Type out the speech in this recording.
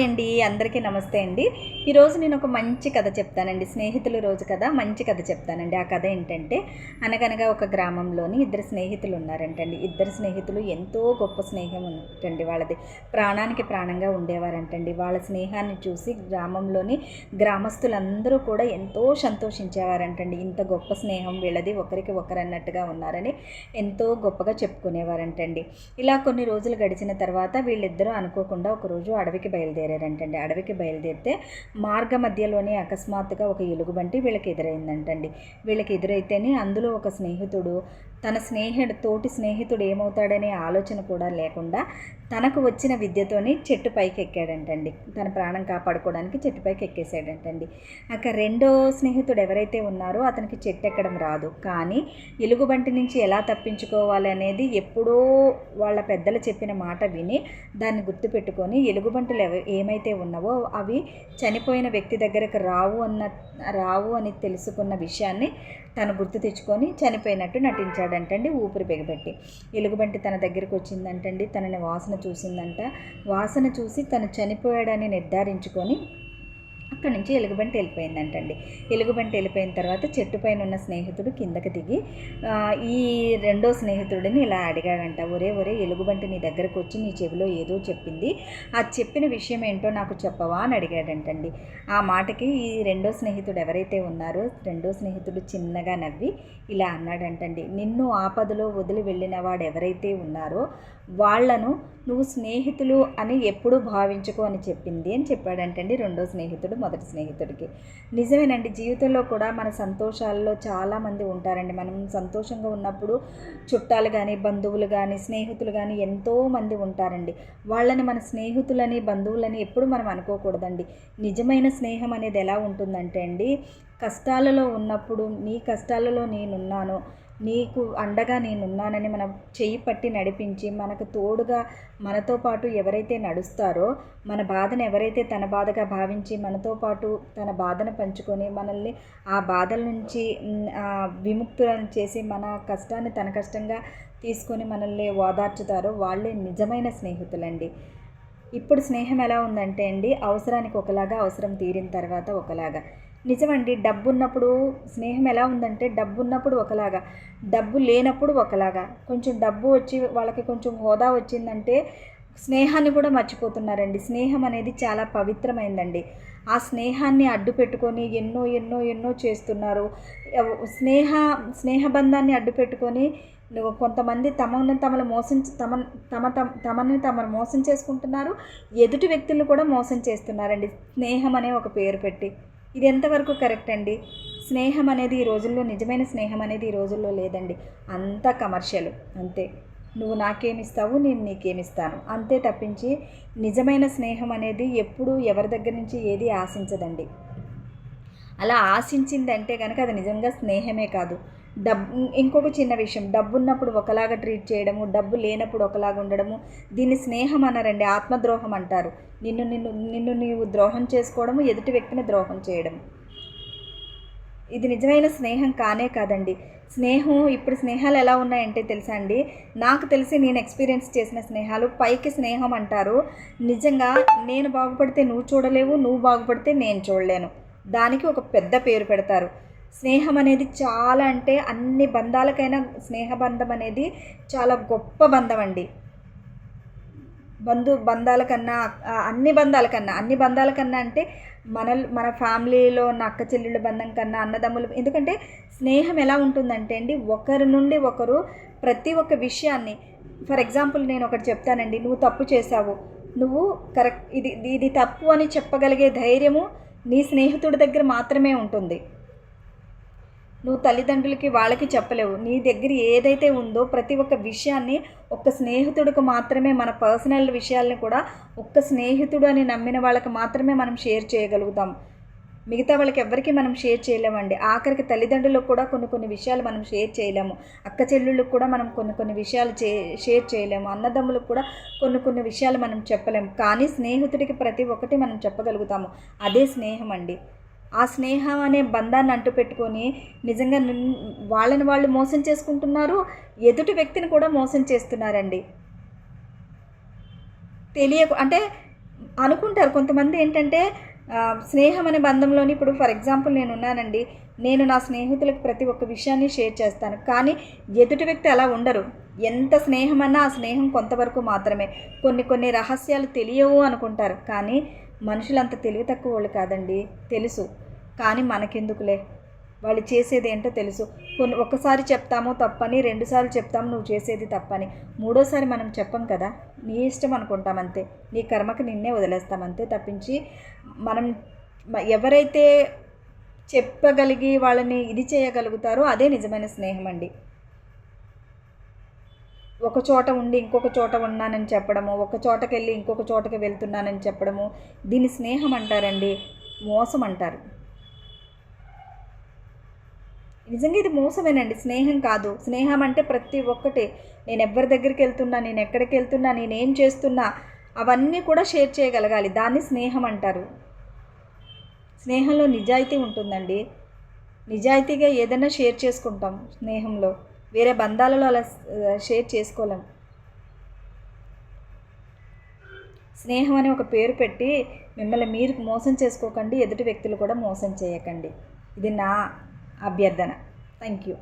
అండి అందరికీ నమస్తే అండి. ఈరోజు నేను ఒక మంచి కథ చెప్తానండి. స్నేహితుల రోజు కదా, మంచి కథ చెప్తానండి. ఆ కథ ఏంటంటే, అనగనగా ఒక గ్రామంలోని ఇద్దరు స్నేహితులు ఉన్నారంటండి. ఇద్దరు స్నేహితులు ఎంతో గొప్ప స్నేహం ఉంటండి వాళ్ళది. ప్రాణానికి ప్రాణంగా ఉండేవారంటండి. వాళ్ళ స్నేహాన్ని చూసి గ్రామంలోని గ్రామస్తులందరూ కూడా ఎంతో సంతోషించేవారంటండి. ఇంత గొప్ప స్నేహం వీళ్ళది, ఒకరికి ఒకరు అన్నట్టుగా ఉన్నారని ఎంతో గొప్పగా చెప్పుకునేవారంటండి. ఇలా కొన్ని రోజులు గడిచిన తర్వాత వీళ్ళిద్దరూ అనుకోకుండా ఒకరోజు అడవికి బయలుదేరారంటండి. అడవికి బయలుదేరితే మార్గ మధ్యలోనే అకస్మాత్తుగా ఒక ఎలుగుబంటి వీళ్ళకి ఎదురైందంటండి. వీళ్ళకి ఎదురైతేనే అందులో ఒక స్నేహితుడు తన తోటి స్నేహితుడు ఏమవుతాడనే ఆలోచన కూడా లేకుండా తనకు వచ్చిన విద్యతోని చెట్టు పైకి ఎక్కాడంటండి. తన ప్రాణం కాపాడుకోవడానికి చెట్టు పైకి ఎక్కేసాడంటండి. అక్కడ రెండో స్నేహితుడు ఎవరైతే ఉన్నారో అతనికి చెట్టు ఎక్కడం రాదు. కానీ ఎలుగుబంటి నుంచి ఎలా తప్పించుకోవాలి అనేది ఎప్పుడో వాళ్ళ పెద్దలు చెప్పిన మాట విని దాన్ని గుర్తుపెట్టుకొని ఎలుగుబంటులు ఏమైతే ఉన్నావో అవి చనిపోయిన వ్యక్తి దగ్గరకు రావు అని తెలుసుకున్న విషయాన్ని తను గుర్తు తెచ్చుకొని చనిపోయినట్టు నటించాడంటండి ఊపిరి బిగబెట్టి. ఎలుగుబంటి తన దగ్గరికి వచ్చిందంటండి. తనని వాసన చూసిందంట. వాసన చూసి తను చనిపోయాడని నిర్ధారించుకొని అక్కడి నుంచి ఎలుగుబంటి వెళ్ళిపోయిందంటండి. ఎలుగుబంటి వెళ్ళిపోయిన తర్వాత చెట్టు పైన ఉన్న స్నేహితుడు కిందకి దిగి ఈ రెండో స్నేహితుడిని ఇలా అడిగాడంట, ఒరే ఎలుగుబంటి నీ దగ్గరకు వచ్చి నీ చెవిలో ఏదో చెప్పింది, ఆ చెప్పిన విషయం ఏంటో నాకు చెప్పవా అని అడిగాడంటండి. ఆ మాటకి ఈ రెండో స్నేహితుడు ఎవరైతే ఉన్నారో రెండో స్నేహితుడు చిన్నగా నవ్వి ఇలా అన్నాడంటండి, నిన్ను ఆపదలో వదిలి వెళ్ళిన వాడు ఎవరైతే ఉన్నారో వాళ్లను నువ్వు స్నేహితులు అని ఎప్పుడూ భావించుకో అని చెప్పింది అని చెప్పాడంటండి రెండో స్నేహితుడు మొదటి స్నేహితుడికి. నిజమేనండి, జీవితంలో కూడా మన సంతోషాల్లో చాలామంది ఉంటారండి. మనం సంతోషంగా ఉన్నప్పుడు చుట్టాలు కానీ బంధువులు కానీ స్నేహితులు కానీ ఎంతోమంది ఉంటారండి. వాళ్ళని మన స్నేహితులని బంధువులని ఎప్పుడు మనం అనుకోకూడదండి. నిజమైన స్నేహం అనేది ఎలా ఉంటుందంటే అండి, కష్టాలలో ఉన్నప్పుడు నీ కష్టాలలో నేనున్నాను, నీకు అండగా నేనున్నానని మనం చెయ్యి పట్టి నడిపించి మనకు తోడుగా మనతో పాటు ఎవరైతే నడుస్తారో, మన బాధను ఎవరైతే తన బాధగా భావించి మనతో పాటు తన బాధను పంచుకొని మనల్ని ఆ బాధల నుంచి విముక్తులను చేసి మన కష్టాన్ని తన కష్టంగా తీసుకొని మనల్ని ఓదార్చుతారో వాళ్ళే నిజమైన స్నేహితులండి. ఇప్పుడు స్నేహం ఎలా ఉందంటే అండి, అవసరానికి ఒకలాగా, అవసరం తీరిన తర్వాత ఒకలాగా. నిజమండి, డబ్బు ఉన్నప్పుడు స్నేహం ఎలా ఉందంటే, డబ్బు ఉన్నప్పుడు ఒకలాగా, డబ్బు లేనప్పుడు ఒకలాగా. కొంచెం డబ్బు వచ్చి వాళ్ళకి కొంచెం హోదా వచ్చిందంటే స్నేహాన్ని కూడా మర్చిపోతున్నారండి. స్నేహం అనేది చాలా పవిత్రమైందండి. ఆ స్నేహాన్ని అడ్డు పెట్టుకొని ఎన్నో చేస్తున్నారు. స్నేహబంధాన్ని అడ్డు పెట్టుకొని కొంతమంది తమని తమను మోసం చేసుకుంటున్నారు. ఎదుటి వ్యక్తులను కూడా మోసం చేస్తున్నారండి స్నేహం అనే ఒక పేరు పెట్టి. ఇది ఎంతవరకు కరెక్ట్ అండి? స్నేహం అనేది ఈ రోజుల్లో, నిజమైన స్నేహం అనేది ఈ రోజుల్లో లేదండి. అంతా కమర్షియల్ అంతే. నువ్వు నాకేమిస్తావు, నేను నీకేమిస్తాను అంతే తప్పించి నిజమైన స్నేహం అనేది ఎప్పుడూ ఎవరి దగ్గర నుంచి ఏది ఆశించదండి. అలా ఆశించిందంటే కనుక అది నిజంగా స్నేహమే కాదు. ఇంకొక చిన్న విషయం, డబ్బు ఉన్నప్పుడు ఒకలాగా ట్రీట్ చేయడము, డబ్బు లేనప్పుడు ఒకలాగా ఉండడము, దీన్ని స్నేహం అన్నారండి, ఆత్మద్రోహం అంటారు. నిన్ను నీవు ద్రోహం చేసుకోవడము, ఎదుటి వ్యక్తిని ద్రోహం చేయడం, ఇది నిజమైన స్నేహం కానే కాదండి. ఇప్పుడు స్నేహాలు ఎలా ఉన్నాయంటే తెలుసా అండి, నాకు తెలిసి నేను ఎక్స్పీరియన్స్ చేసిన స్నేహాలు పైకి స్నేహం అంటారు. నిజంగా నేను బాగుపడితే నువ్వు చూడలేవు, నువ్వు బాగుపడితే నేను చూడలేను, దానికి ఒక పెద్ద పేరు పెడతారు. స్నేహం అనేది చాలా, అంటే అన్ని బంధాలకైనా స్నేహబంధం అనేది చాలా గొప్ప బంధం అండి. అన్ని బంధాల కన్నా అంటే మన ఫ్యామిలీలో ఉన్న అక్క చెల్లెళ్ళ బంధం కన్నా, అన్నదమ్ములు. ఎందుకంటే స్నేహం ఎలా ఉంటుందంటే అండి, ఒకరి నుండి ఒకరు ప్రతి ఒక్క విషయాన్ని, ఫర్ ఎగ్జాంపుల్ నేను ఒకటి చెప్తానండి, నువ్వు తప్పు చేశావు, నువ్వు కరెక్ట్, ఇది తప్పు అని చెప్పగలిగే ధైర్యము నీ స్నేహితుడి దగ్గర మాత్రమే ఉంటుంది. నువ్వు తల్లిదండ్రులకి వాళ్ళకి చెప్పలేవు. నీ దగ్గర ఏదైతే ఉందో ప్రతి ఒక్క విషయాన్ని ఒక్క స్నేహితుడికి మాత్రమే, మన పర్సనల్ విషయాల్ని కూడా ఒక్క స్నేహితుడు అని నమ్మిన వాళ్ళకి మాత్రమే మనం షేర్ చేయగలుగుతాం. మిగతా వాళ్ళకి ఎవరికి మనం షేర్ చేయలేమండి. ఆఖరికి తల్లిదండ్రులకు కూడా కొన్ని విషయాలు మనం షేర్ చేయలేము. అక్క చెల్లెళ్ళకు కూడా మనం కొన్ని విషయాలు షేర్ చేయలేము. అన్నదమ్ములకు కూడా కొన్ని విషయాలు మనం చెప్పలేము. కానీ స్నేహితుడికి ప్రతి ఒక్కటి మనం చెప్పగలుగుతాము. అదే స్నేహం అండి. ఆ స్నేహం అనే బంధాన్ని అంటుపెట్టుకొని నిజంగా వాళ్ళని వాళ్ళు మోసం చేసుకుంటున్నారు, ఎదుటి వ్యక్తిని కూడా మోసం చేస్తున్నారండి. అంటే అనుకుంటారు. కొంతమంది ఏంటంటే స్నేహం అనే బంధంలోని ఇప్పుడు ఫర్ ఎగ్జాంపుల్ నేనున్నానండి. నేను నా స్నేహితులకు ప్రతి ఒక్క విషయాన్ని షేర్ చేస్తాను. కానీ ఎదుటి వ్యక్తి అలా ఉండరు. ఎంత స్నేహమన్నా ఆ స్నేహం కొంతవరకు మాత్రమే. కొన్ని రహస్యాలు తెలియవు అనుకుంటారు. కానీ మనుషులంత తెలివి తక్కువ వాళ్ళు కాదండి. తెలుసు. కానీ మనకెందుకులే, వాళ్ళు చేసేది ఏంటో తెలుసు. ఒక్కసారి చెప్తాము తప్పని, 2 సార్లు చెప్తాము నువ్వు చేసేది తప్పని, మూడోసారి మనం చెప్పం కదా. నీ ఇష్టం అనుకుంటాం అంతే. నీ కర్మకి నిన్నే వదిలేస్తాం అంతే తప్పించి మనం ఎవరైతే చెప్పగలిగి వాళ్ళని ఇది చేయగలుగుతారో అదే నిజమైన స్నేహం అండి. ఒక చోట ఉండి ఇంకొక చోట ఉన్నానని చెప్పడము, ఒక చోటకి వెళ్ళి ఇంకొక చోటకి వెళ్తున్నానని చెప్పడము, దీన్ని స్నేహం అంటారండి, మోసం అంటారు. నిజంగా ఇది మోసమేనండి, స్నేహం కాదు. స్నేహం అంటే ప్రతి ఒక్కటి, నేను ఎవరి దగ్గరికి వెళ్తున్నా, నేను ఎక్కడికి వెళ్తున్నా, నేనేం చేస్తున్నా అవన్నీ కూడా షేర్ చేయగలగాలి. దాన్ని స్నేహం అంటారు. స్నేహంలో నిజాయితీ ఉంటుందండి. నిజాయితీగా ఏదైనా షేర్ చేసుకుంటాం స్నేహంలో. వేరే బంధాలలో అలా షేర్ చేసుకోలేం. స్నేహం అనే ఒక పేరు పెట్టి మిమ్మల్ని మీరు మోసం చేసుకోకండి, ఎదుటి వ్యక్తులు కూడా మోసం చేయకండి. ఇది నా అభ్యర్థన. Thank you.